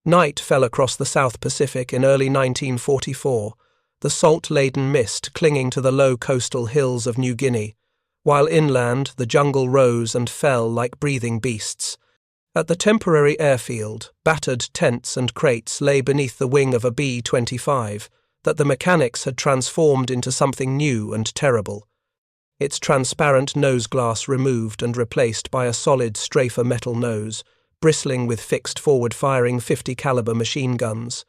Night fell across the South Pacific in early 1944, the salt-laden mist clinging to the low coastal hills of New Guinea, while inland the jungle rose and fell like breathing beasts. At the temporary airfield, battered tents and crates lay beneath the wing of a B-25 that the mechanics had transformed into something new and terrible. Its transparent nose glass removed and replaced by a solid strafer metal nose, bristling with fixed forward-firing 50-caliber machine guns.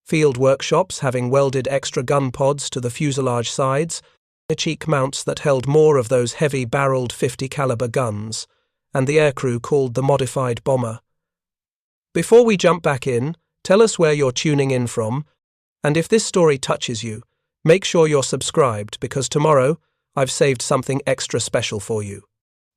Field workshops having welded extra gun pods to the fuselage sides, cheek mounts that held more of those heavy-barreled 50-caliber guns, and the aircrew called the modified bomber. Before we jump back in, tell us where you're tuning in from, and if this story touches you, make sure you're subscribed because tomorrow I've saved something extra special for you.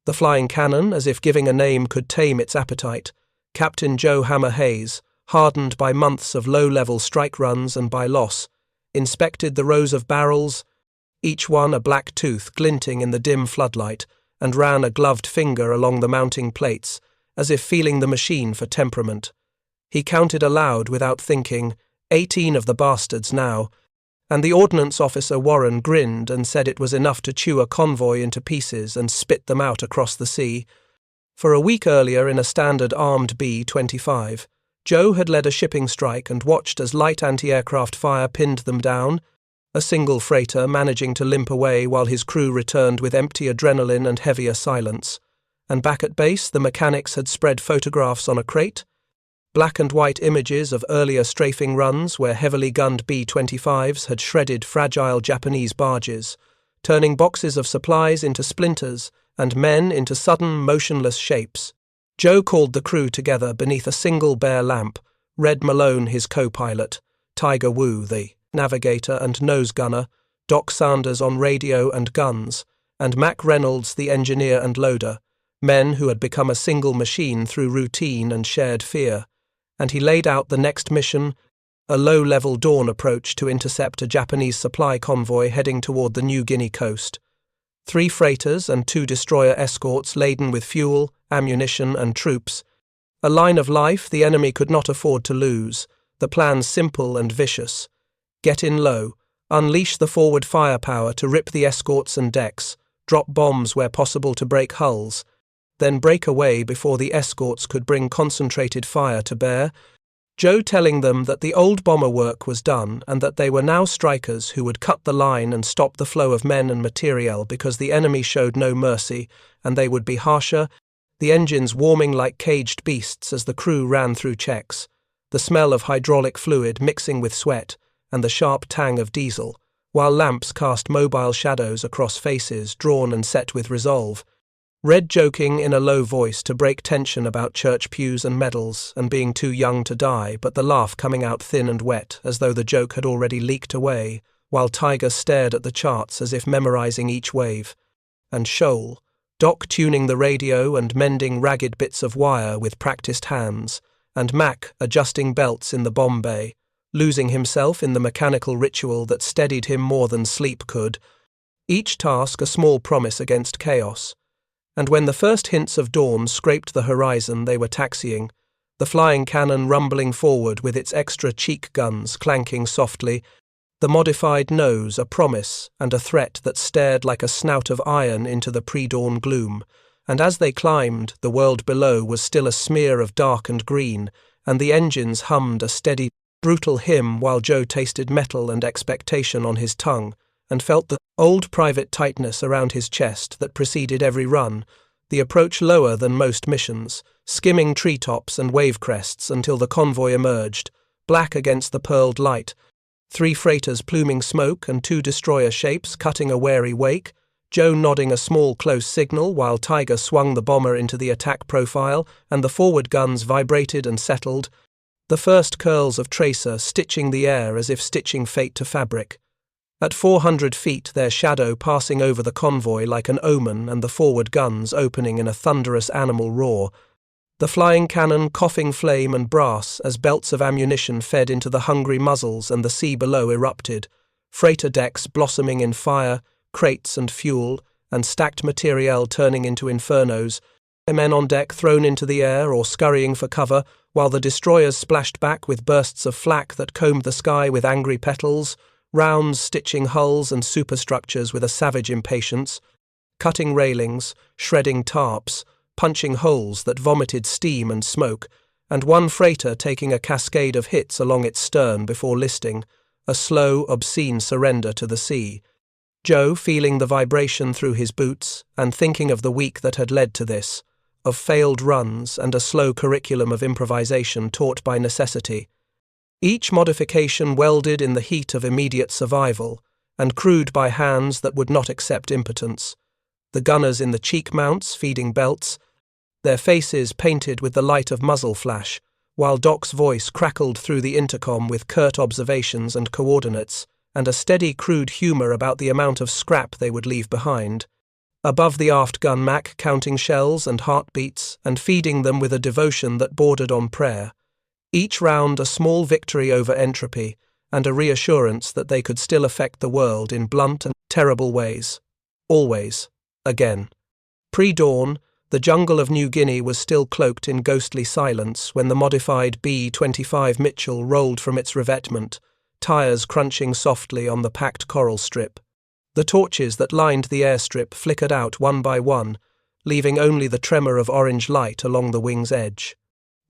The flying cannon, as if giving a name could tame its appetite, Captain Joe Hammer Hayes, hardened by months of low-level strike runs and by loss, inspected the rows of barrels, each one a black tooth glinting in the dim floodlight, and ran a gloved finger along the mounting plates, as if feeling the machine for temperament. He counted aloud without thinking, 18 of the bastards now, and the ordnance officer Warren grinned and said it was enough to chew a convoy into pieces and spit them out across the sea. For a week earlier in a standard armed B-25, Joe had led a shipping strike and watched as light anti-aircraft fire pinned them down, a single freighter managing to limp away while his crew returned with empty adrenaline and heavier silence. And back at base, the mechanics had spread photographs on a crate, black and white images of earlier strafing runs where heavily gunned B-25s had shredded fragile Japanese barges, turning boxes of supplies into splinters and men into sudden, motionless shapes. Joe called the crew together beneath a single bare lamp, Red Malone his co-pilot, Tiger Wu the navigator and nose gunner, Doc Sanders on radio and guns, and Mac Reynolds the engineer and loader, men who had become a single machine through routine and shared fear. And he laid out the next mission, a low-level dawn approach to intercept a Japanese supply convoy heading toward the New Guinea coast. 3 freighters and 2 destroyer escorts laden with fuel, ammunition and troops. A line of life the enemy could not afford to lose, the plan simple and vicious. Get in low, unleash the forward firepower to rip the escorts and decks, drop bombs where possible to break hulls, then break away before the escorts could bring concentrated fire to bear, Joe telling them that the old bomber work was done and that they were now strikers who would cut the line and stop the flow of men and materiel because the enemy showed no mercy and they would be harsher, the engines warming like caged beasts as the crew ran through checks, the smell of hydraulic fluid mixing with sweat and the sharp tang of diesel, while lamps cast mobile shadows across faces drawn and set with resolve. Red joking in a low voice to break tension about church pews and medals and being too young to die, but the laugh coming out thin and wet as though the joke had already leaked away, while Tiger stared at the charts as if memorizing each wave. And Shoal, Doc tuning the radio and mending ragged bits of wire with practiced hands, and Mac adjusting belts in the bomb bay, losing himself in the mechanical ritual that steadied him more than sleep could, each task a small promise against chaos. And when the first hints of dawn scraped the horizon they were taxiing, the flying cannon rumbling forward with its extra cheek guns clanking softly, the modified nose a promise and a threat that stared like a snout of iron into the pre-dawn gloom, and as they climbed, the world below was still a smear of dark and green, and the engines hummed a steady, brutal hymn while Joe tasted metal and expectation on his tongue, and felt the old private tightness around his chest that preceded every run, the approach lower than most missions, skimming treetops and wave crests until the convoy emerged, black against the pearled light, 3 freighters pluming smoke and 2 destroyer shapes cutting a wary wake, Joe nodding a small close signal while Tiger swung the bomber into the attack profile and the forward guns vibrated and settled, the first curls of tracer stitching the air as if stitching fate to fabric. At 400 feet, their shadow passing over the convoy like an omen and the forward guns opening in a thunderous animal roar, the flying cannon coughing flame and brass as belts of ammunition fed into the hungry muzzles and the sea below erupted, freighter decks blossoming in fire, crates and fuel, and stacked materiel turning into infernos, men on deck thrown into the air or scurrying for cover, while the destroyers splashed back with bursts of flak that combed the sky with angry petals, rounds stitching hulls and superstructures with a savage impatience, cutting railings, shredding tarps, punching holes that vomited steam and smoke, and one freighter taking a cascade of hits along its stern before listing, a slow, obscene surrender to the sea. Joe, feeling the vibration through his boots and thinking of the week that had led to this, of failed runs and a slow curriculum of improvisation taught by necessity, each modification welded in the heat of immediate survival and crewed by hands that would not accept impotence, the gunners in the cheek mounts feeding belts, their faces painted with the light of muzzle flash, while Doc's voice crackled through the intercom with curt observations and coordinates, and a steady crude humour about the amount of scrap they would leave behind. Above the aft gun Mac counting shells and heartbeats and feeding them with a devotion that bordered on prayer. Each round a small victory over entropy and a reassurance that they could still affect the world in blunt and terrible ways. Always. Again. Pre-dawn, the jungle of New Guinea was still cloaked in ghostly silence when the modified B-25 Mitchell rolled from its revetment, tires crunching softly on the packed coral strip. The torches that lined the airstrip flickered out one by one, leaving only the tremor of orange light along the wing's edge.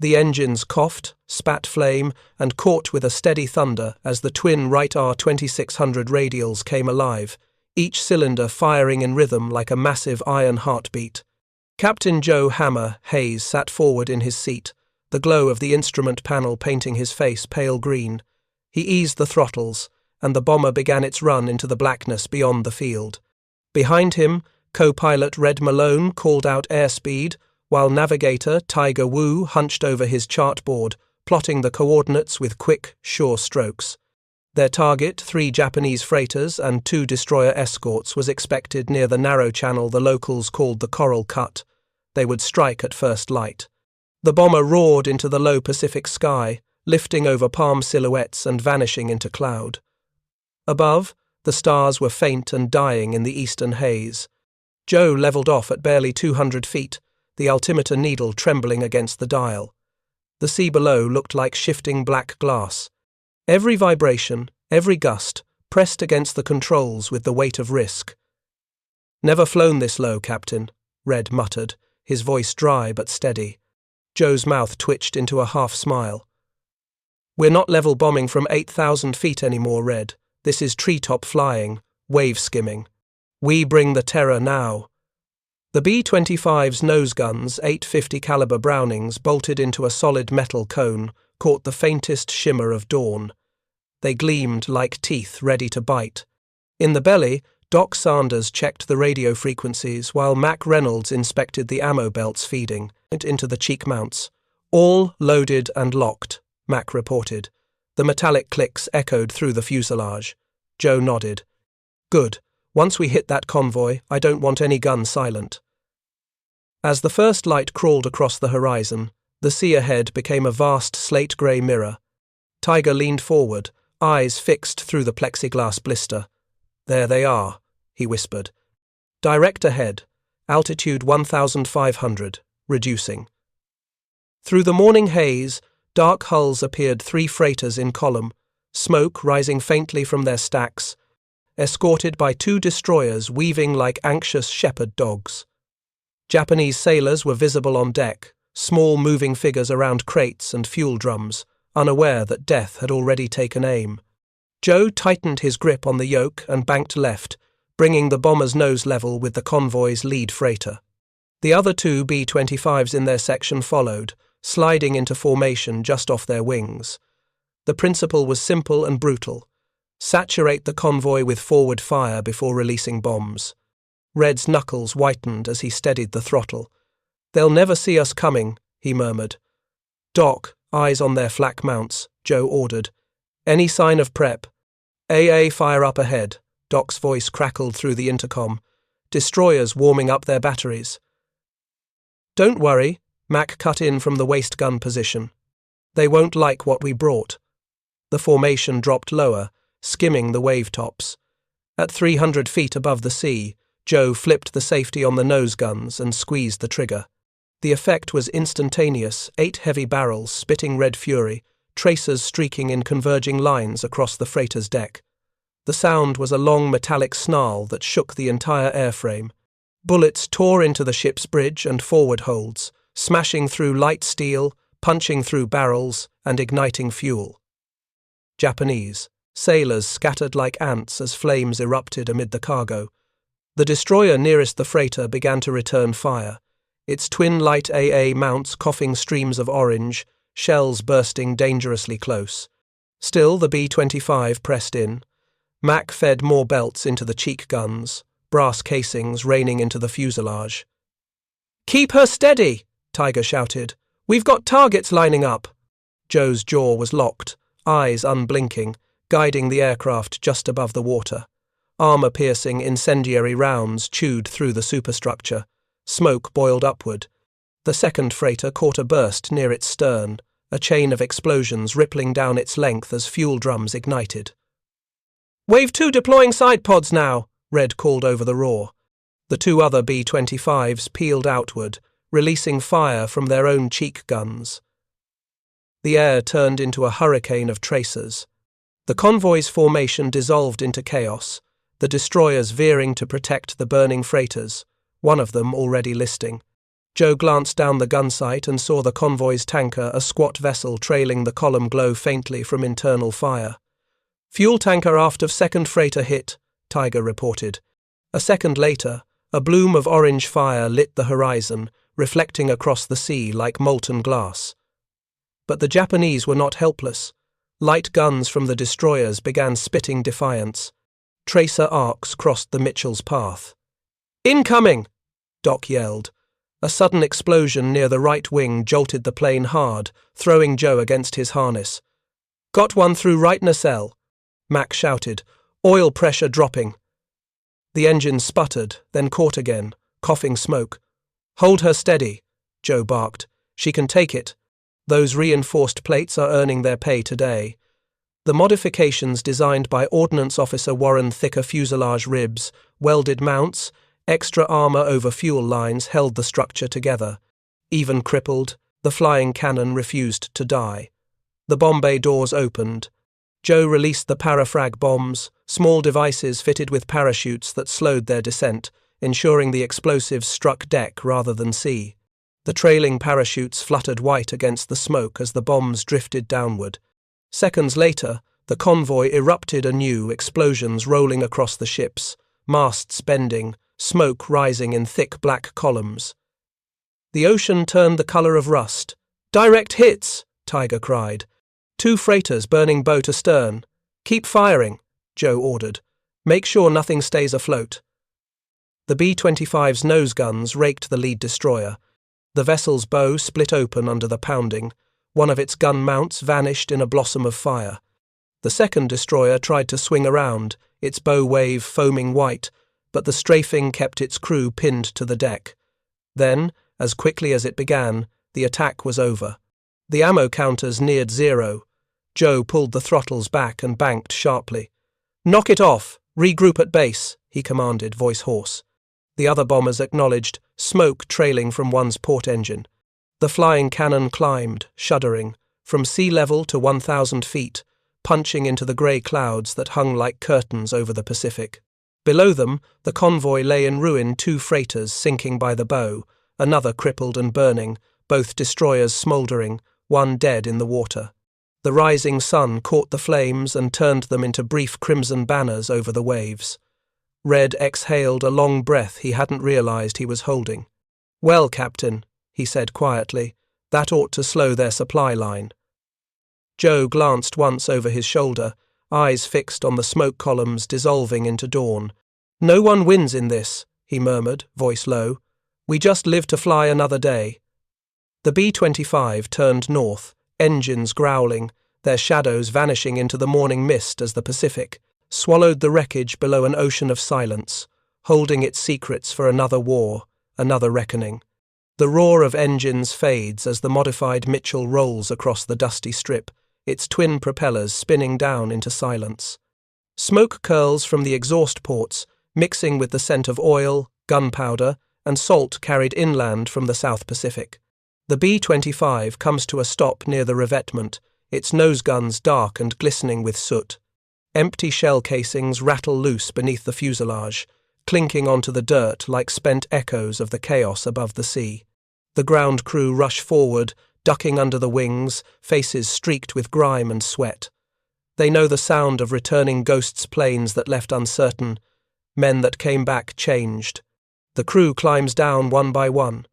The engines coughed, spat flame, and caught with a steady thunder as the twin Wright R2600 radials came alive, each cylinder firing in rhythm like a massive iron heartbeat. Captain Joe Hammer Hayes sat forward in his seat, the glow of the instrument panel painting his face pale green. He eased the throttles, and the bomber began its run into the blackness beyond the field. Behind him, co-pilot Red Malone called out airspeed, while navigator Tiger Wu hunched over his chartboard, plotting the coordinates with quick, sure strokes. Their target, 3 Japanese freighters and 2 destroyer escorts, was expected near the narrow channel the locals called the Coral Cut. They would strike at first light. The bomber roared into the low Pacific sky, lifting over palm silhouettes and vanishing into cloud. Above, the stars were faint and dying in the eastern haze. Joe levelled off at barely 200 feet, the altimeter needle trembling against the dial. The sea below looked like shifting black glass. Every vibration, every gust, pressed against the controls with the weight of risk. "Never flown this low, Captain," Red muttered, his voice dry but steady. Joe's mouth twitched into a half-smile. "We're not level bombing from 8,000 feet anymore, Red. This is treetop flying, wave skimming. We bring the terror now." The B-25's nose guns, 850 caliber Brownings bolted into a solid metal cone, caught the faintest shimmer of dawn. They gleamed like teeth ready to bite. In the belly, Doc Sanders checked the radio frequencies while Mac Reynolds inspected the ammo belts feeding into the cheek mounts. "All loaded and locked," Mac reported. The metallic clicks echoed through the fuselage. Joe nodded. "Good. Once we hit that convoy, I don't want any gun silent." As the first light crawled across the horizon, the sea ahead became a vast slate-grey mirror. Tiger leaned forward, eyes fixed through the plexiglass blister. "There they are," he whispered. "Direct ahead, altitude 1,500, reducing." Through the morning haze, dark hulls appeared 3 freighters in column, smoke rising faintly from their stacks, escorted by 2 destroyers weaving like anxious shepherd dogs. Japanese sailors were visible on deck, small moving figures around crates and fuel drums, unaware that death had already taken aim. Joe tightened his grip on the yoke and banked left, bringing the bomber's nose level with the convoy's lead freighter. The other 2 B-25s in their section followed, sliding into formation just off their wings. The principle was simple and brutal. Saturate the convoy with forward fire before releasing bombs. Red's knuckles whitened as he steadied the throttle. "They'll never see us coming," he murmured. "Doc, eyes on their flak mounts," Joe ordered. "Any sign of prep?" "AA fire up ahead," Doc's voice crackled through the intercom. "Destroyers warming up their batteries." "Don't worry," Mac cut in from the waist gun position. "They won't like what we brought." The formation dropped lower, skimming the wave tops. At 300 feet above the sea, Joe flipped the safety on the nose guns and squeezed the trigger. The effect was instantaneous, 8 heavy barrels spitting red fury, tracers streaking in converging lines across the freighter's deck. The sound was a long metallic snarl that shook the entire airframe. Bullets tore into the ship's bridge and forward holds, smashing through light steel, punching through barrels, and igniting fuel. Japanese sailors scattered like ants as flames erupted amid the cargo. The destroyer nearest the freighter began to return fire, its twin light AA mounts coughing streams of orange, shells bursting dangerously close. Still, the B-25 pressed in. Mac fed more belts into the cheek guns, brass casings raining into the fuselage. "Keep her steady!" Tiger shouted. "We've got targets lining up!" Joe's jaw was locked, eyes unblinking, guiding the aircraft just above the water. Armor-piercing incendiary rounds chewed through the superstructure. Smoke boiled upward. The second freighter caught a burst near its stern, a chain of explosions rippling down its length as fuel drums ignited. "Wave 2 deploying side pods now," Red called over the roar. The 2 other B-25s peeled outward, releasing fire from their own cheek guns. The air turned into a hurricane of tracers. The Convoys' formation dissolved into chaos, the destroyers veering to protect the burning freighters, one of them already listing. Joe glanced down the gun sight and saw the Convoy's tanker, a squat vessel trailing the column glow faintly from internal fire. "Fuel tanker aft of second freighter hit," Tiger reported. A second later, a bloom of orange fire lit the horizon, reflecting across the sea like molten glass. But the Japanese were not helpless. Light guns from the destroyers began spitting defiance. Tracer arcs crossed the Mitchell's path. "Incoming!" Doc yelled. A sudden explosion near the right wing jolted the plane hard, throwing Joe against his harness. "Got one through right nacelle," Mac shouted, oil pressure dropping. The engine sputtered, then caught again, coughing smoke. "Hold her steady," Joe barked. "She can take it. Those reinforced plates are earning their pay today." The modifications designed by Ordnance Officer Warren, thicker fuselage ribs, welded mounts, extra armor over fuel lines held the structure together. Even crippled, the flying cannon refused to die. The bomb bay doors opened. Joe released the parafrag bombs, small devices fitted with parachutes that slowed their descent, ensuring the explosives struck deck rather than sea. The trailing parachutes fluttered white against the smoke as the bombs drifted downward. Seconds later, the convoy erupted anew, explosions rolling across the ships, masts bending, smoke rising in thick black columns. The ocean turned the color of rust. "Direct hits!" Tiger cried. 2 freighters burning boat astern. "Keep firing," Joe ordered. "Make sure nothing stays afloat." The B-25's nose guns raked the lead destroyer. The vessel's bow split open under the pounding. One of its gun mounts vanished in a blossom of fire. The second destroyer tried to swing around, its bow wave foaming white, but the strafing kept its crew pinned to the deck. Then, as quickly as it began, the attack was over. The ammo counters neared 0. Joe pulled the throttles back and banked sharply. "Knock it off! Regroup at base," he commanded, voice hoarse. The other bombers acknowledged, smoke trailing from one's port engine. The flying cannon climbed, shuddering, from sea level to 1,000 feet, punching into the grey clouds that hung like curtains over the Pacific. Below them, the convoy lay in ruin, 2 freighters sinking by the bow, another crippled and burning, both destroyers smouldering, one dead in the water. The rising sun caught the flames and turned them into brief crimson banners over the waves. Red exhaled a long breath he hadn't realized he was holding. "Well, Captain," he said quietly, "that ought to slow their supply line." Joe glanced once over his shoulder, eyes fixed on the smoke columns dissolving into dawn. "No one wins in this," he murmured, voice low. "We just live to fly another day." The B-25 turned north, engines growling, their shadows vanishing into the morning mist as the Pacific swallowed the wreckage below an ocean of silence, holding its secrets for another war, another reckoning. The roar of engines fades as the modified Mitchell rolls across the dusty strip, its twin propellers spinning down into silence. Smoke curls from the exhaust ports, mixing with the scent of oil, gunpowder, and salt carried inland from the South Pacific. The B-25 comes to a stop near the revetment, its nose guns dark and glistening with soot. Empty shell casings rattle loose beneath the fuselage, clinking onto the dirt like spent echoes of the chaos above the sea. The ground crew rush forward, ducking under the wings, faces streaked with grime and sweat. They know the sound of returning ghosts' planes that left uncertain, men that came back changed. The crew climbs down one by one.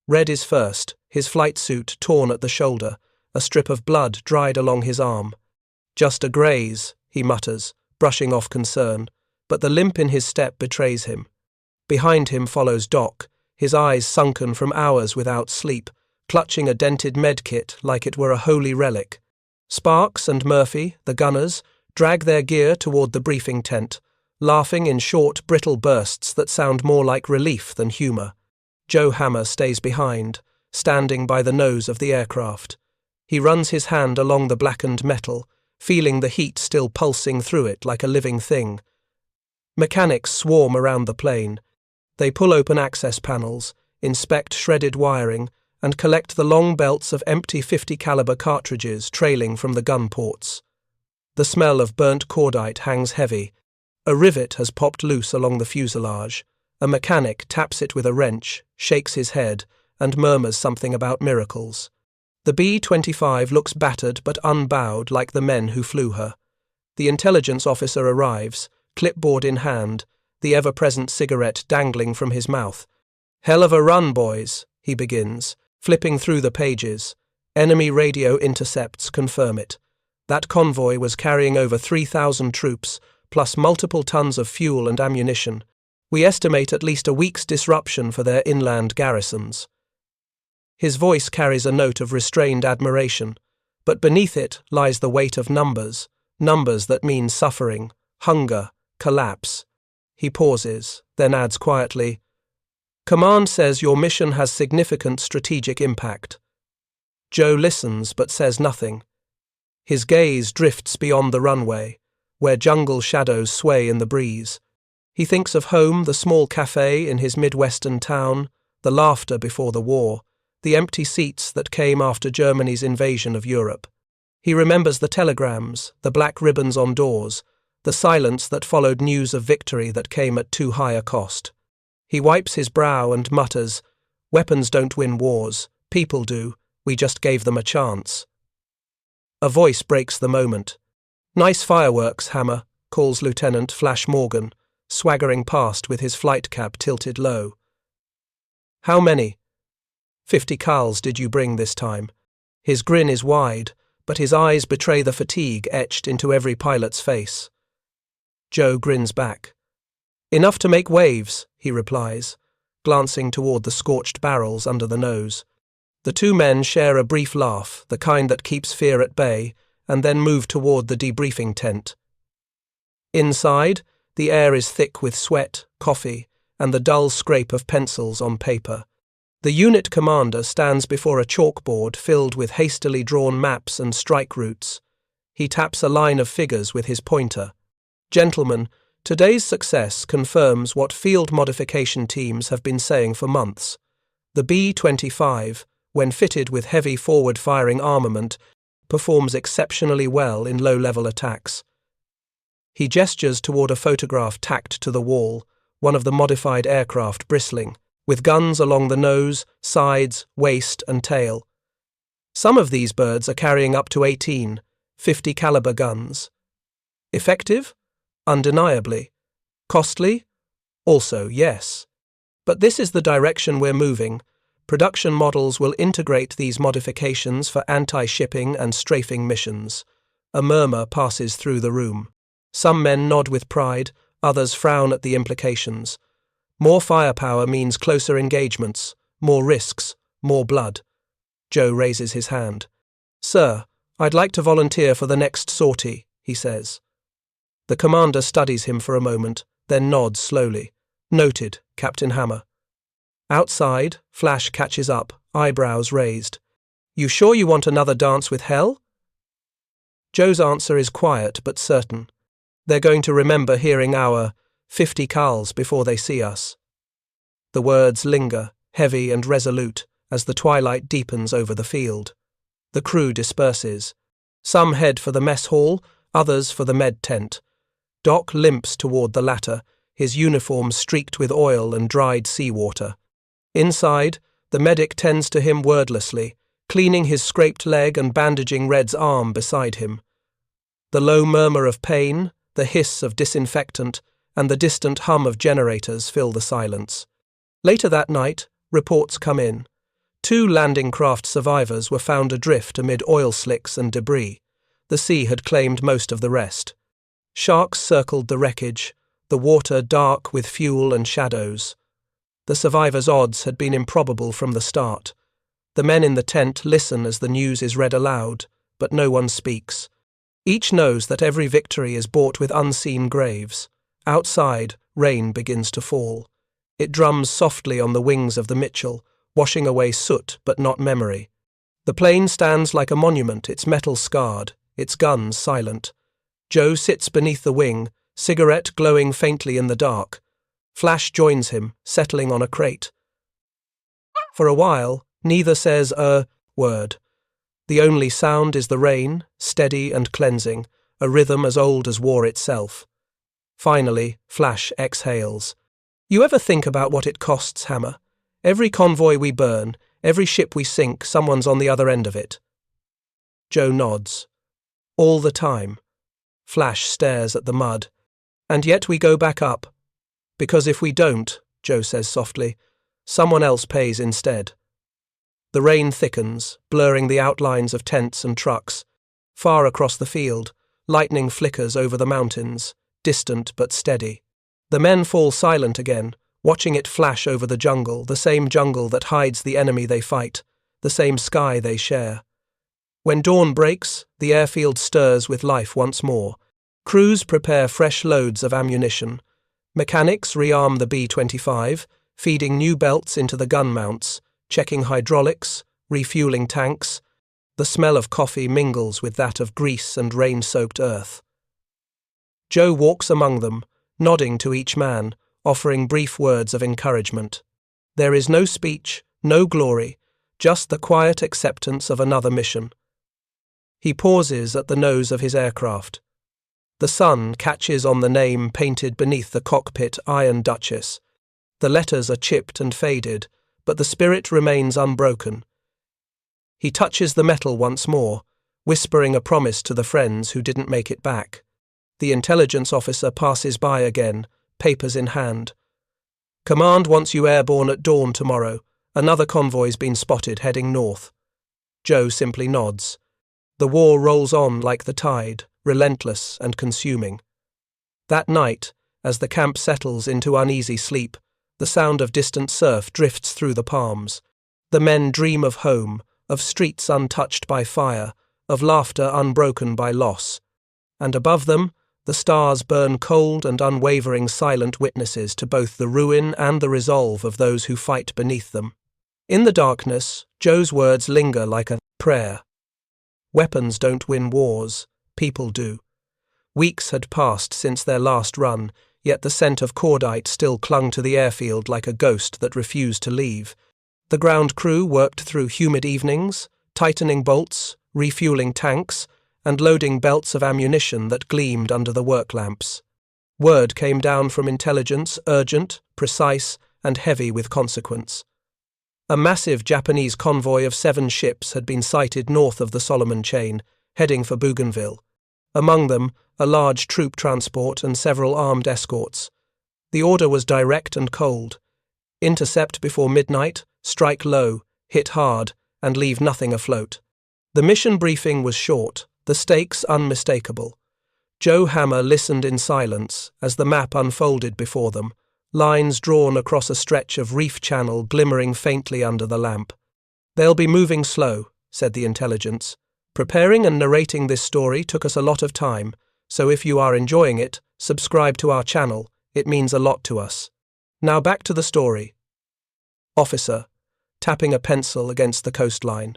Red is first, his flight suit torn at the shoulder, a strip of blood dried along his arm. "Just a graze," he mutters, brushing off concern, but the limp in his step betrays him. Behind him follows Doc, his eyes sunken from hours without sleep, clutching a dented medkit like it were a holy relic. Sparks and Murphy, the gunners, drag their gear toward the briefing tent, laughing in short, brittle bursts that sound more like relief than humour. Joe Hammer stays behind, standing by the nose of the aircraft. He runs his hand along the blackened metal, feeling the heat still pulsing through it like a living thing. Mechanics swarm around the plane. They pull open access panels, inspect shredded wiring, and collect the long belts of empty 50 caliber cartridges trailing from the gun ports. The smell of burnt cordite hangs heavy. A rivet has popped loose along the fuselage. A mechanic taps it with a wrench, shakes his head, and murmurs something about miracles. The B-25 looks battered but unbowed like the men who flew her. The intelligence officer arrives, clipboard in hand, the ever-present cigarette dangling from his mouth. "Hell of a run, boys," he begins, flipping through the pages. Enemy radio intercepts confirm it. That convoy was carrying over 3,000 troops, plus multiple tons of fuel and ammunition. We estimate at least a week's disruption for their inland garrisons. His voice carries a note of restrained admiration, but beneath it lies the weight of numbers, numbers that mean suffering, hunger, collapse. He pauses, then adds quietly, "Command says your mission has significant strategic impact." Joe listens but says nothing. His gaze drifts beyond the runway, where jungle shadows sway in the breeze. He thinks of home, the small cafe in his Midwestern town, the laughter before the war, the empty seats that came after Germany's invasion of Europe. He remembers the telegrams, the black ribbons on doors, the silence that followed news of victory that came at too high a cost. He wipes his brow and mutters, "Weapons don't win wars, people do, we just gave them a chance." A voice breaks the moment. "Nice fireworks, Hammer," calls Lieutenant Flash Morgan, swaggering past with his flight cap tilted low. "How many?" 50 cals did you bring this time?" His grin is wide, but his eyes betray the fatigue etched into every pilot's face. Joe grins back. "Enough to make waves," he replies, glancing toward the scorched barrels under the nose. The two men share a brief laugh, the kind that keeps fear at bay, and then move toward the debriefing tent. Inside, the air is thick with sweat, coffee, and the dull scrape of pencils on paper. The unit commander stands before a chalkboard filled with hastily drawn maps and strike routes. He taps a line of figures with his pointer. "Gentlemen, today's success confirms what field modification teams have been saying for months. The B-25, when fitted with heavy forward-firing armament, performs exceptionally well in low-level attacks." He gestures toward a photograph tacked to the wall, one of the modified aircraft bristling, with guns along the nose, sides, waist, and tail. Some of these birds are carrying up to 18, 50 caliber guns. Effective? Undeniably. Costly? Also, yes. But this is the direction we're moving. Production models will integrate these modifications for anti-shipping and strafing missions. A murmur passes through the room. Some men nod with pride, others frown at the implications. More firepower means closer engagements, more risks, more blood. Joe raises his hand. "Sir, I'd like to volunteer for the next sortie," he says. The commander studies him for a moment, then nods slowly. "Noted, Captain Hammer." Outside, Flash catches up, eyebrows raised. "You sure you want another dance with hell?" Joe's answer is quiet but certain. They're going to remember hearing our 50 cals before they see us. The words linger, heavy and resolute, as the twilight deepens over the field. The crew disperses. Some head for the mess hall, others for the med tent. Doc limps toward the latter, his uniform streaked with oil and dried seawater. Inside, the medic tends to him wordlessly, cleaning his scraped leg and bandaging Red's arm beside him. The low murmur of pain, the hiss of disinfectant, and the distant hum of generators fill the silence. Later that night, reports come in. 2 landing craft survivors were found adrift amid oil slicks and debris. The sea had claimed most of the rest. Sharks circled the wreckage, the water dark with fuel and shadows. The survivors' odds had been improbable from the start. The men in the tent listen as the news is read aloud, but no one speaks. Each knows that every victory is bought with unseen graves. Outside, rain begins to fall. It drums softly on the wings of the Mitchell, washing away soot but not memory. The plane stands like a monument, its metal scarred, its guns silent. Joe sits beneath the wing, cigarette glowing faintly in the dark. Flash joins him, settling on a crate. For a while, neither says a word. The only sound is the rain, steady and cleansing, a rhythm as old as war itself. Finally, Flash exhales. You ever think about what it costs, Hammer? Every convoy we burn, every ship we sink, someone's on the other end of it. Joe nods. All the time. Flash stares at the mud. And yet we go back up. Because if we don't, Joe says softly, someone else pays instead. The rain thickens, blurring the outlines of tents and trucks. Far across the field, lightning flickers over the mountains, distant but steady. The men fall silent again, watching it flash over the jungle, the same jungle that hides the enemy they fight, the same sky they share. When dawn breaks, the airfield stirs with life once more. Crews prepare fresh loads of ammunition. Mechanics rearm the B-25, feeding new belts into the gun mounts, checking hydraulics, refueling tanks. The smell of coffee mingles with that of grease and rain-soaked earth. Joe walks among them, nodding to each man, offering brief words of encouragement. There is no speech, no glory, just the quiet acceptance of another mission. He pauses at the nose of his aircraft. The sun catches on the name painted beneath the cockpit Iron Duchess. The letters are chipped and faded, but the spirit remains unbroken. He touches the metal once more, whispering a promise to the friends who didn't make it back. The intelligence officer passes by again, papers in hand. Command wants you airborne at dawn tomorrow. Another convoy's been spotted heading north. Joe simply nods. The war rolls on like the tide, relentless and consuming. That night, as the camp settles into uneasy sleep, the sound of distant surf drifts through the palms. The men dream of home, of streets untouched by fire, of laughter unbroken by loss. And above them, the stars burn cold and unwavering silent witnesses to both the ruin and the resolve of those who fight beneath them. In the darkness, Joe's words linger like a prayer. Weapons don't win wars, people do. Weeks had passed since their last run, yet the scent of cordite still clung to the airfield like a ghost that refused to leave. The ground crew worked through humid evenings, tightening bolts, refueling tanks, and loading belts of ammunition that gleamed under the work lamps. Word came down from intelligence, urgent, precise, and heavy with consequence. A massive Japanese convoy of 7 ships had been sighted north of the Solomon Chain, heading for Bougainville. Among them, a large troop transport and several armed escorts. The order was direct and cold. Intercept before midnight, strike low, hit hard, and leave nothing afloat. The mission briefing was short, the stakes unmistakable. Joe Hammer listened in silence as the map unfolded before them, lines drawn across a stretch of reef channel glimmering faintly under the lamp. They'll be moving slow, said the intelligence. Preparing and narrating this story took us a lot of time, so if you are enjoying it, subscribe to our channel, it means a lot to us. Now back to the story. Officer, tapping a pencil against the coastline.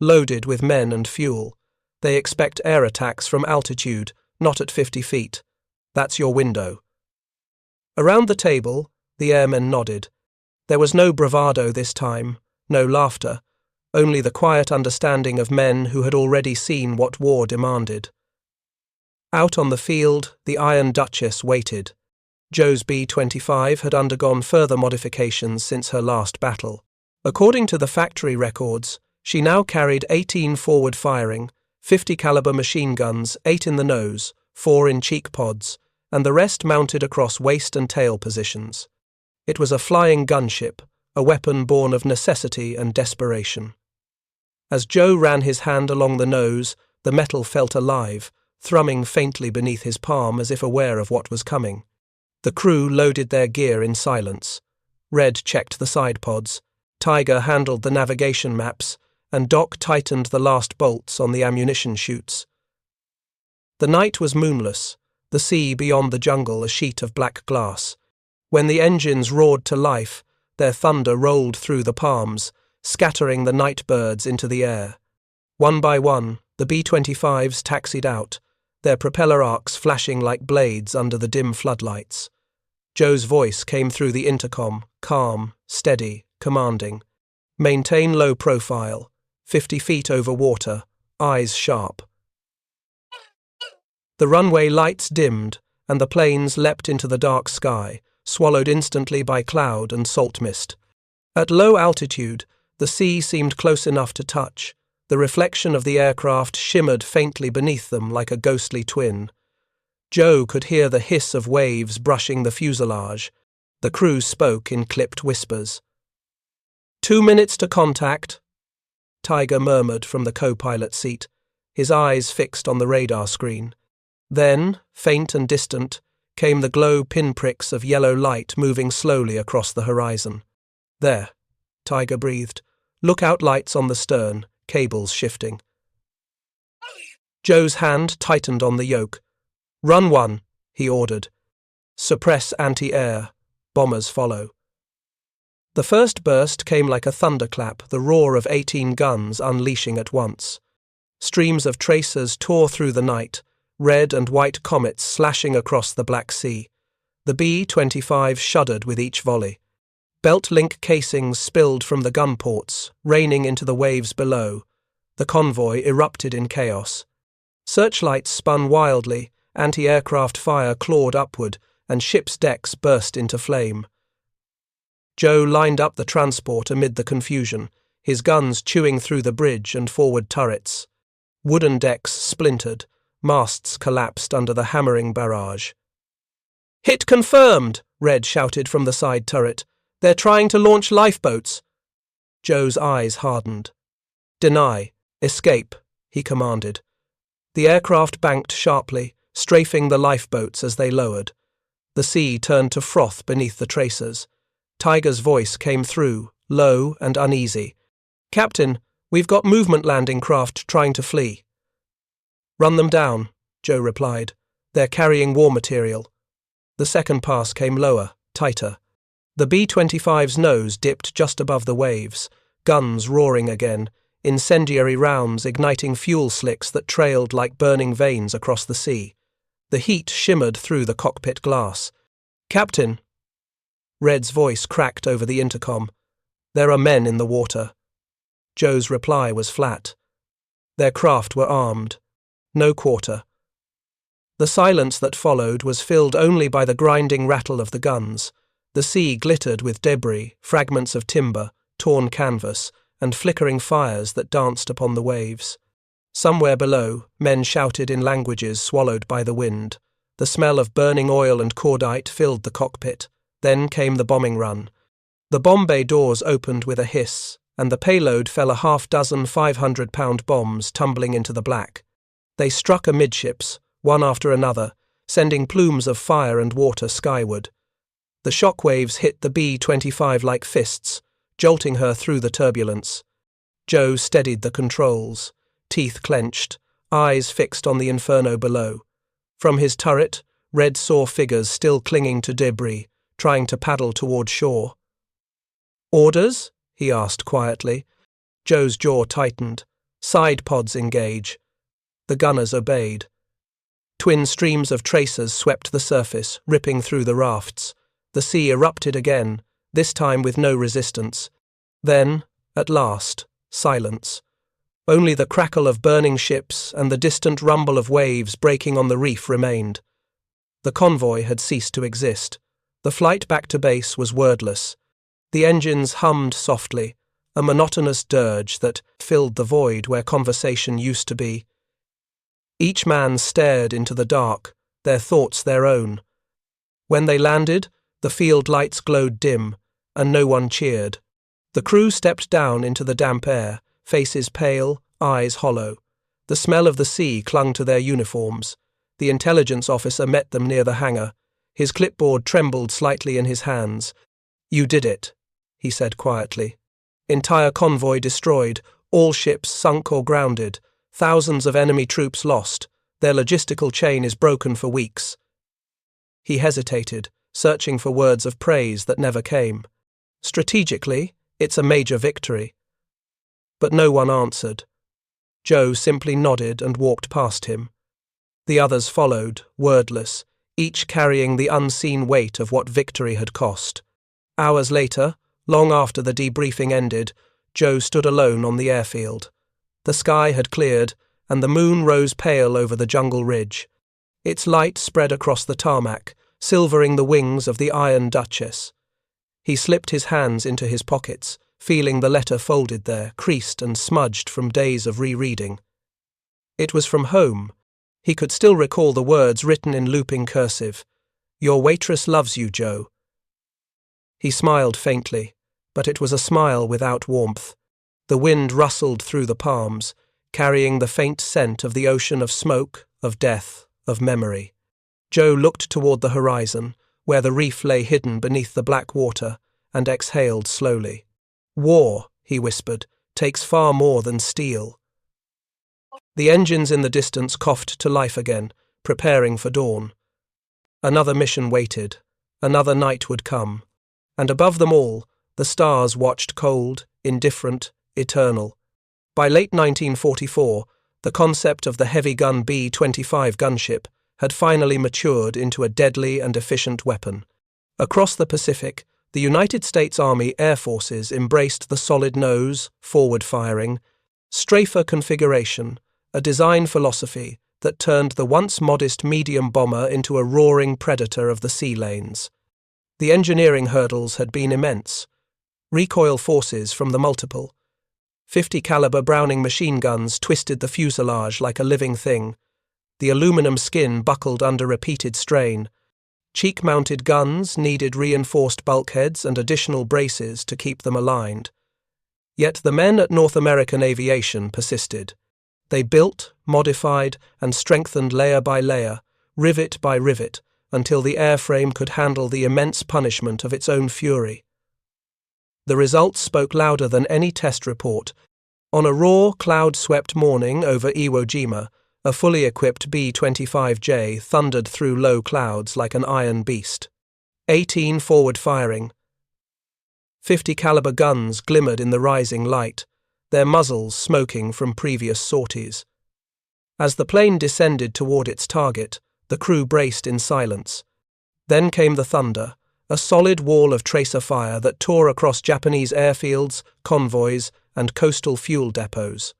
Loaded with men and fuel. They expect air attacks from altitude, not at 50 feet. That's your window. Around the table, the airmen nodded. There was no bravado this time, no laughter, only the quiet understanding of men who had already seen what war demanded. Out on the field, the Iron Duchess waited. Joe's B-25 had undergone further modifications since her last battle. According to the factory records, she now carried 18 forward-firing, 50 caliber machine guns, 8 in the nose, 4 in cheek pods, and the rest mounted across waist and tail positions. It was a flying gunship, a weapon born of necessity and desperation. As Joe ran his hand along the nose, the metal felt alive, thrumming faintly beneath his palm as if aware of what was coming. The crew loaded their gear in silence. Red checked the side pods, Tiger handled the navigation maps, and Doc tightened the last bolts on the ammunition chutes. The night was moonless, the sea beyond the jungle a sheet of black glass. When the engines roared to life, their thunder rolled through the palms, scattering the night birds into the air. One by one, the B-25s taxied out, their propeller arcs flashing like blades under the dim floodlights. Joe's voice came through the intercom, calm, steady, commanding. Maintain low profile, 50 feet over water, eyes sharp. The runway lights dimmed, and the planes leapt into the dark sky, swallowed instantly by cloud and salt mist. At low altitude, the sea seemed close enough to touch. The reflection of the aircraft shimmered faintly beneath them like a ghostly twin. Joe could hear the hiss of waves brushing the fuselage. The crew spoke in clipped whispers. 2 minutes to contact, Tiger murmured from the co-pilot seat, his eyes fixed on the radar screen. Then, faint and distant, came the glow pinpricks of yellow light moving slowly across the horizon. There, Tiger breathed. Lookout lights on the stern, cables shifting. Joe's hand tightened on the yoke. Run one, he ordered. Suppress anti-air. Bombers follow. The first burst came like a thunderclap, the roar of 18 guns unleashing at once. Streams of tracers tore through the night, red and white comets slashing across the Black Sea. The B-25 shuddered with each volley. Belt-link casings spilled from the gun ports, raining into the waves below. The convoy erupted in chaos. Searchlights spun wildly, anti-aircraft fire clawed upward, and ships' decks burst into flame. Joe lined up the transport amid the confusion, his guns chewing through the bridge and forward turrets. Wooden decks splintered, masts collapsed under the hammering barrage. "Hit confirmed!" Red shouted from the side turret. "They're trying to launch lifeboats." Joe's eyes hardened. "Deny. Escape," he commanded. The aircraft banked sharply, strafing the lifeboats as they lowered. The sea turned to froth beneath the tracers. Tiger's voice came through, low and uneasy. "Captain, we've got movement landing craft trying to flee." "Run them down," Joe replied. "They're carrying war material." The second pass came lower, tighter. The B-25's nose dipped just above the waves, guns roaring again, incendiary rounds igniting fuel slicks that trailed like burning veins across the sea. The heat shimmered through the cockpit glass. "Captain," Red's voice cracked over the intercom. "There are men in the water." Joe's reply was flat. Their craft were armed. No quarter. The silence that followed was filled only by the grinding rattle of the guns. The sea glittered with debris, fragments of timber, torn canvas, and flickering fires that danced upon the waves. Somewhere below, men shouted in languages swallowed by the wind. The smell of burning oil and cordite filled the cockpit. Then came the bombing run. The bomb bay doors opened with a hiss, and the payload fell a half-dozen 500-pound bombs tumbling into the black. They struck amidships, one after another, sending plumes of fire and water skyward. The shock waves hit the B-25 like fists, jolting her through the turbulence. Joe steadied the controls, teeth clenched, eyes fixed on the inferno below. From his turret, Red saw figures still clinging to debris, trying to paddle toward shore. "Orders?" he asked quietly. Joe's jaw tightened. "Side pods engage." The gunners obeyed. Twin streams of tracers swept the surface, ripping through the rafts. The sea erupted again, this time with no resistance. Then, at last, silence. Only the crackle of burning ships and the distant rumble of waves breaking on the reef remained. The convoy had ceased to exist. The flight back to base was wordless. The engines hummed softly, a monotonous dirge that filled the void where conversation used to be. Each man stared into the dark, their thoughts their own. When they landed, the field lights glowed dim, and no one cheered. The crew stepped down into the damp air, faces pale, eyes hollow. The smell of the sea clung to their uniforms. The intelligence officer met them near the hangar. His clipboard trembled slightly in his hands. "You did it," he said quietly. "Entire convoy destroyed, all ships sunk or grounded, thousands of enemy troops lost. Their logistical chain is broken for weeks." He hesitated, searching for words of praise that never came. Strategically, it's a major victory. But no one answered. Joe simply nodded and walked past him. The others followed, wordless, each carrying the unseen weight of what victory had cost. Hours later, long after the debriefing ended, Joe stood alone on the airfield. The sky had cleared, and the moon rose pale over the jungle ridge. Its light spread across the tarmac, silvering the wings of the Iron Duchess. He slipped his hands into his pockets, feeling the letter folded there, creased and smudged from days of rereading. It was from home. He could still recall the words written in looping cursive. "Your waitress loves you, Joe." He smiled faintly, but it was a smile without warmth. The wind rustled through the palms, carrying the faint scent of the ocean of smoke, of death, of memory. Joe looked toward the horizon, where the reef lay hidden beneath the black water, and exhaled slowly. "War," he whispered, "takes far more than steel." The engines in the distance coughed to life again, preparing for dawn. Another mission waited. Another night would come. And above them all, the stars watched cold, indifferent, eternal. By late 1944, the concept of the heavy-gun B-25 gunship had finally matured into a deadly and efficient weapon. Across the Pacific, the United States Army Air Forces embraced the solid nose, forward-firing, strafer configuration, a design philosophy that turned the once modest medium bomber into a roaring predator of the sea lanes. The engineering hurdles had been immense. Recoil forces from the multiple. 50-caliber Browning machine guns twisted the fuselage like a living thing. The aluminum skin buckled under repeated strain. Cheek-mounted guns needed reinforced bulkheads and additional braces to keep them aligned. Yet the men at North American Aviation persisted. They built, modified, and strengthened layer by layer, rivet by rivet, until the airframe could handle the immense punishment of its own fury. The results spoke louder than any test report. On a raw, cloud-swept morning over Iwo Jima, a fully equipped B-25J thundered through low clouds like an iron beast. 18 forward-firing. 50-caliber guns glimmered in the rising light, their muzzles smoking from previous sorties. As the plane descended toward its target, the crew braced in silence. Then came the thunder, a solid wall of tracer fire that tore across Japanese airfields, convoys, and coastal fuel depots.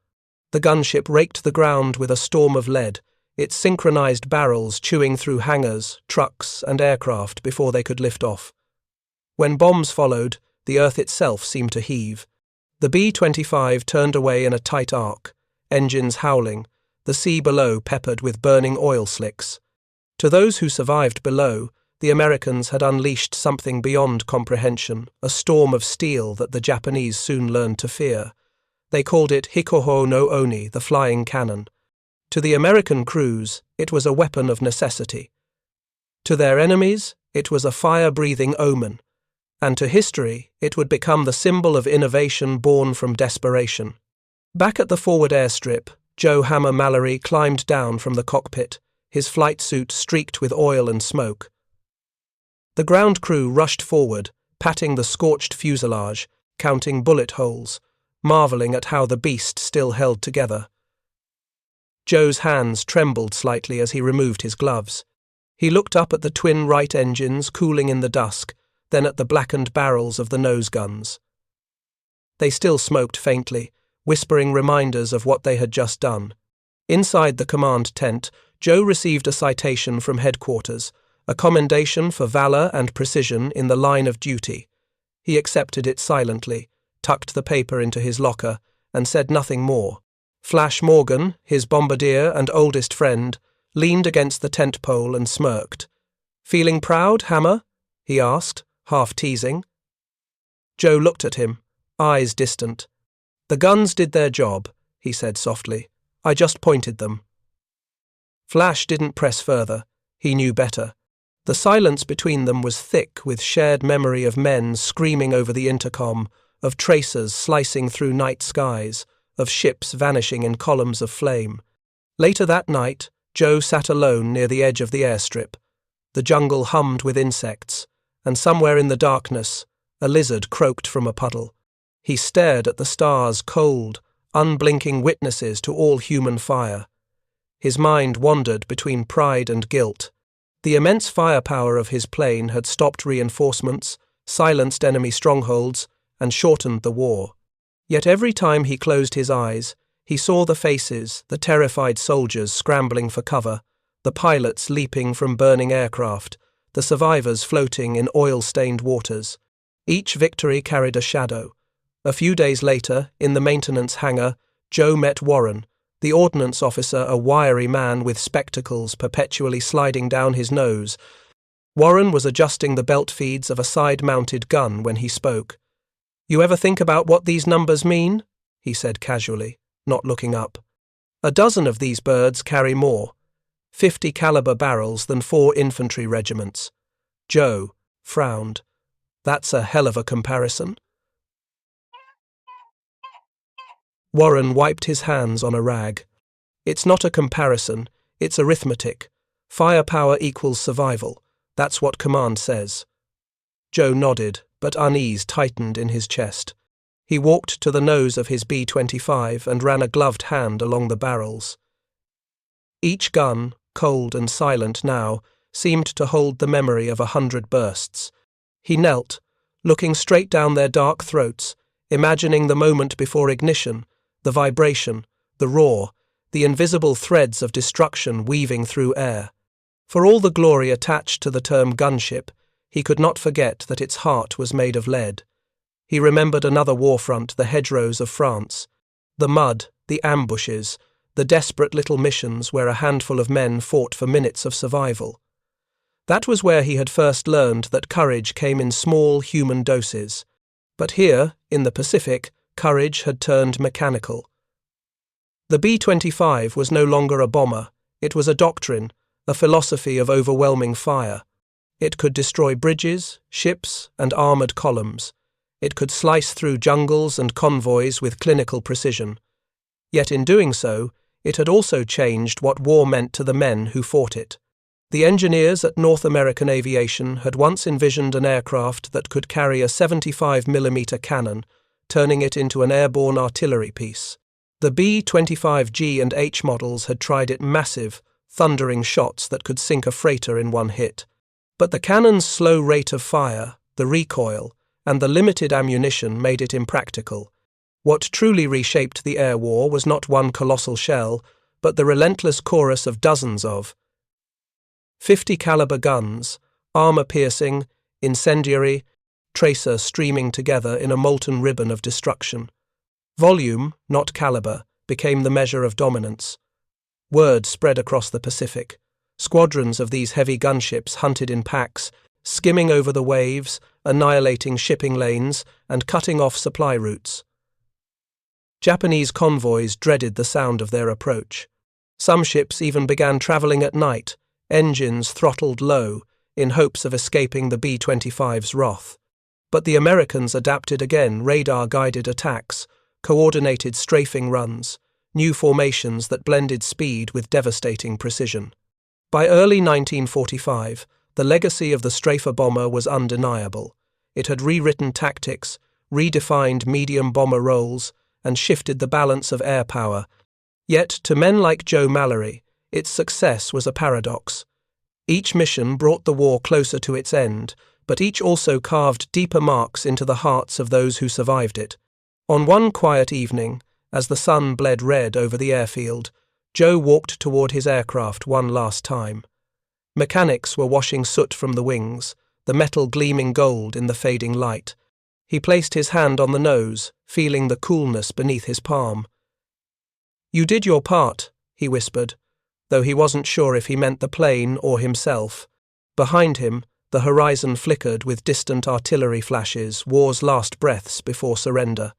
The gunship raked the ground with a storm of lead, its synchronized barrels chewing through hangars, trucks, and aircraft before they could lift off. When bombs followed, the earth itself seemed to heave. The B-25 turned away in a tight arc, engines howling, the sea below peppered with burning oil slicks. To those who survived below, the Americans had unleashed something beyond comprehension, a storm of steel that the Japanese soon learned to fear. They called it Hikoho no Oni, the flying cannon. To the American crews, it was a weapon of necessity. To their enemies, it was a fire-breathing omen. And to history, it would become the symbol of innovation born from desperation. Back at the forward airstrip, Joe Hammer Mallory climbed down from the cockpit, his flight suit streaked with oil and smoke. The ground crew rushed forward, patting the scorched fuselage, counting bullet holes, marveling at how the beast still held together. Joe's hands trembled slightly as he removed his gloves. He looked up at the twin right engines cooling in the dusk, then at the blackened barrels of the nose guns. They still smoked faintly, whispering reminders of what they had just done. Inside the command tent, Joe received a citation from headquarters, a commendation for valor and precision in the line of duty. He accepted it silently, tucked the paper into his locker, and said nothing more. Flash Morgan, his bombardier and oldest friend, leaned against the tent pole and smirked. "Feeling proud, Hammer?" he asked, half teasing. Joe looked at him, eyes distant. "The guns did their job," he said softly. "I just pointed them." Flash didn't press further. He knew better. The silence between them was thick with shared memory of men screaming over the intercom, of tracers slicing through night skies, of ships vanishing in columns of flame. Later that night, Joe sat alone near the edge of the airstrip. The jungle hummed with insects, and somewhere in the darkness, a lizard croaked from a puddle. He stared at the stars, cold, unblinking witnesses to all human fire. His mind wandered between pride and guilt. The immense firepower of his plane had stopped reinforcements, silenced enemy strongholds, and shortened the war. Yet every time he closed his eyes, he saw the faces, the terrified soldiers scrambling for cover, the pilots leaping from burning aircraft, the survivors floating in oil-stained waters. Each victory carried a shadow. A few days later, in the maintenance hangar, Joe met Warren, the ordnance officer, a wiry man with spectacles perpetually sliding down his nose. Warren was adjusting the belt feeds of a side-mounted gun when he spoke. "You ever think about what these numbers mean?" he said casually, not looking up. "A dozen of these birds carry more, 50 caliber barrels than 4 infantry regiments." Joe frowned. "That's a hell of a comparison." Warren wiped his hands on a rag. "It's not a comparison, it's arithmetic. Firepower equals survival. That's what command says." Joe nodded, but unease tightened in his chest. He walked to the nose of his B-25 and ran a gloved hand along the barrels. Each gun, cold and silent now, seemed to hold the memory of 100 bursts. He knelt, looking straight down their dark throats, imagining the moment before ignition, the vibration, the roar, the invisible threads of destruction weaving through air. For all the glory attached to the term gunship, he could not forget that its heart was made of lead. He remembered another war front, the hedgerows of France, the mud, the ambushes, the desperate little missions where a handful of men fought for minutes of survival. That was where he had first learned that courage came in small human doses. But here, in the Pacific, courage had turned mechanical. The B-25 was no longer a bomber. It was a doctrine, a philosophy of overwhelming fire. It could destroy bridges, ships, and armoured columns. It could slice through jungles and convoys with clinical precision. Yet in doing so, it had also changed what war meant to the men who fought it. The engineers at North American Aviation had once envisioned an aircraft that could carry a 75mm cannon, turning it into an airborne artillery piece. The B-25G and H models had tried it massive, thundering shots that could sink a freighter in one hit. But the cannon's slow rate of fire, the recoil, and the limited ammunition made it impractical. What truly reshaped the air war was not one colossal shell, but the relentless chorus of dozens of 50 caliber guns, armor-piercing, incendiary, tracer streaming together in a molten ribbon of destruction. Volume, not caliber, became the measure of dominance. Word spread across the Pacific. Squadrons of these heavy gunships hunted in packs, skimming over the waves, annihilating shipping lanes, and cutting off supply routes. Japanese convoys dreaded the sound of their approach. Some ships even began travelling at night, engines throttled low, in hopes of escaping the B-25's wrath. But the Americans adapted again, radar-guided attacks, coordinated strafing runs, new formations that blended speed with devastating precision. By early 1945, the legacy of the strafer bomber was undeniable. It had rewritten tactics, redefined medium bomber roles, and shifted the balance of air power. Yet, to men like Joe Mallory, its success was a paradox. Each mission brought the war closer to its end, but each also carved deeper marks into the hearts of those who survived it. On one quiet evening, as the sun bled red over the airfield, Joe walked toward his aircraft one last time. Mechanics were washing soot from the wings, the metal gleaming gold in the fading light. He placed his hand on the nose, feeling the coolness beneath his palm. "You did your part," he whispered, though he wasn't sure if he meant the plane or himself. Behind him, the horizon flickered with distant artillery flashes, war's last breaths before surrender.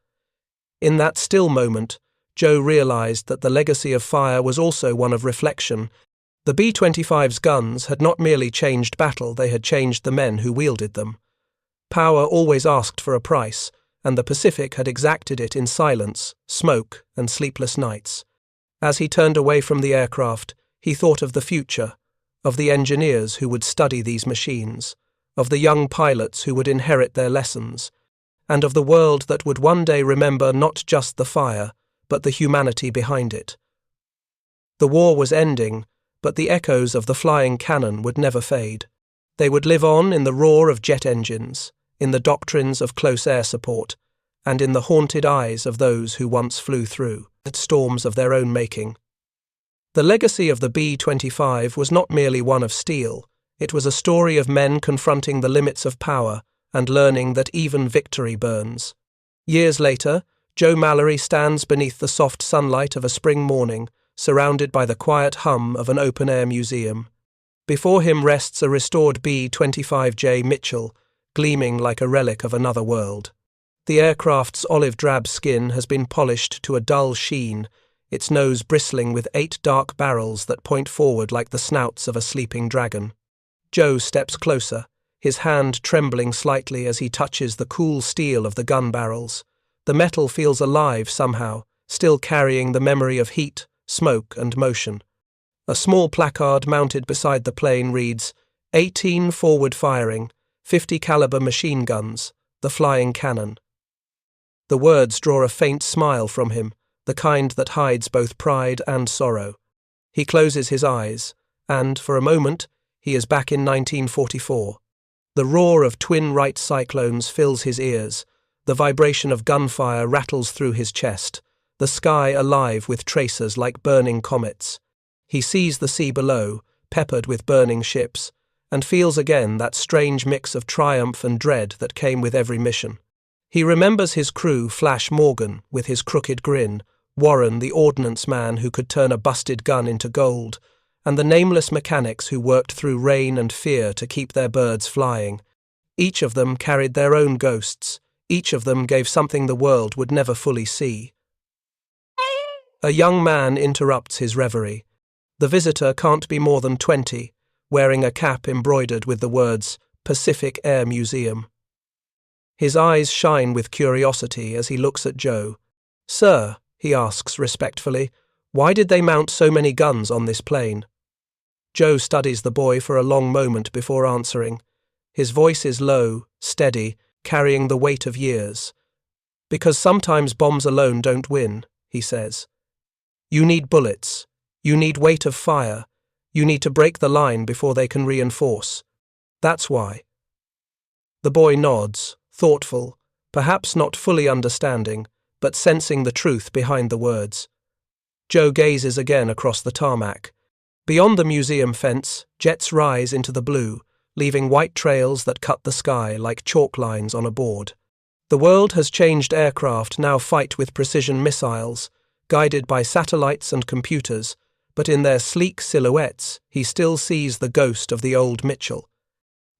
In that still moment, Joe realized that the legacy of fire was also one of reflection. The B-25's guns had not merely changed battle, they had changed the men who wielded them. Power always asked for a price, and the Pacific had exacted it in silence, smoke, and sleepless nights. As he turned away from the aircraft, he thought of the future, of the engineers who would study these machines, of the young pilots who would inherit their lessons, and of the world that would one day remember not just the fire, but the humanity behind it. The war was ending, but the echoes of the flying cannon would never fade. They would live on in the roar of jet engines, in the doctrines of close air support, and in the haunted eyes of those who once flew through storms of their own making. The legacy of the B-25 was not merely one of steel, it was a story of men confronting the limits of power and learning that even victory burns. Years later, Joe Mallory stands beneath the soft sunlight of a spring morning, surrounded by the quiet hum of an open-air museum. Before him rests a restored B-25J Mitchell, gleaming like a relic of another world. The aircraft's olive-drab skin has been polished to a dull sheen, its nose bristling with 8 dark barrels that point forward like the snouts of a sleeping dragon. Joe steps closer, his hand trembling slightly as he touches the cool steel of the gun barrels. The metal feels alive somehow, still carrying the memory of heat, smoke, and motion. A small placard mounted beside the plane reads, 18 forward firing, 50 caliber machine guns, the flying cannon. The words draw a faint smile from him, the kind that hides both pride and sorrow. He closes his eyes, and, for a moment, he is back in 1944. The roar of twin Wright cyclones fills his ears, the vibration of gunfire rattles through his chest, the sky alive with tracers like burning comets. He sees the sea below, peppered with burning ships, and feels again that strange mix of triumph and dread that came with every mission. He remembers his crew, Flash Morgan, with his crooked grin, Warren, the ordnance man who could turn a busted gun into gold, and the nameless mechanics who worked through rain and fear to keep their birds flying. Each of them carried their own ghosts, each of them gave something the world would never fully see. A young man interrupts his reverie. The visitor can't be more than 20, wearing a cap embroidered with the words, Pacific Air Museum. His eyes shine with curiosity as he looks at Joe. "Sir," he asks respectfully, "why did they mount so many guns on this plane?" Joe studies the boy for a long moment before answering. His voice is low, steady, carrying the weight of years. "Because sometimes bombs alone don't win," he says. "You need bullets. You need weight of fire. You need to break the line before they can reinforce. That's why." The boy nods, thoughtful, perhaps not fully understanding, but sensing the truth behind the words. Joe gazes again across the tarmac. Beyond the museum fence, jets rise into the blue, leaving white trails that cut the sky like chalk lines on a board. The world has changed. Aircraft now fight with precision missiles, guided by satellites and computers, but in their sleek silhouettes, he still sees the ghost of the old Mitchell.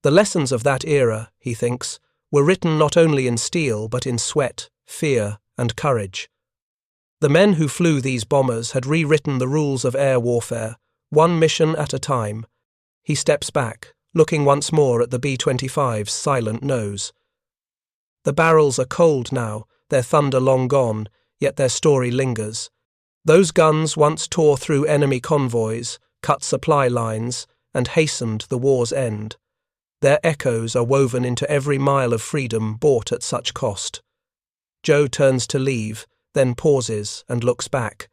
The lessons of that era, he thinks, were written not only in steel but in sweat, fear, and courage. The men who flew these bombers had rewritten the rules of air warfare, one mission at a time. He steps back, looking once more at the B-25's silent nose. The barrels are cold now, their thunder long gone, yet their story lingers. Those guns once tore through enemy convoys, cut supply lines, and hastened the war's end. Their echoes are woven into every mile of freedom bought at such cost. Joe turns to leave, then pauses and looks back.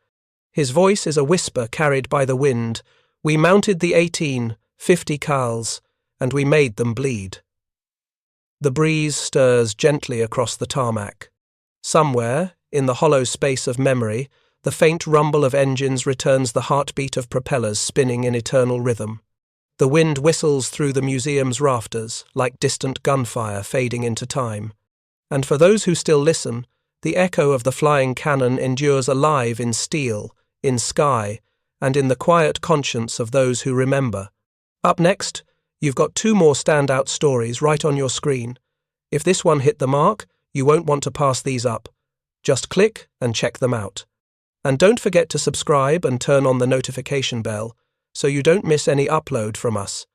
His voice is a whisper carried by the wind. "We mounted the 18, 50 cals, and we made them bleed." The breeze stirs gently across the tarmac. Somewhere, in the hollow space of memory, the faint rumble of engines returns the heartbeat of propellers spinning in eternal rhythm. The wind whistles through the museum's rafters, like distant gunfire fading into time. And for those who still listen, the echo of the flying cannon endures alive in steel, in sky, and in the quiet conscience of those who remember. Up next, you've got two more standout stories right on your screen. If this one hit the mark, you won't want to pass these up. Just click and check them out. And don't forget to subscribe and turn on the notification bell so you don't miss any upload from us.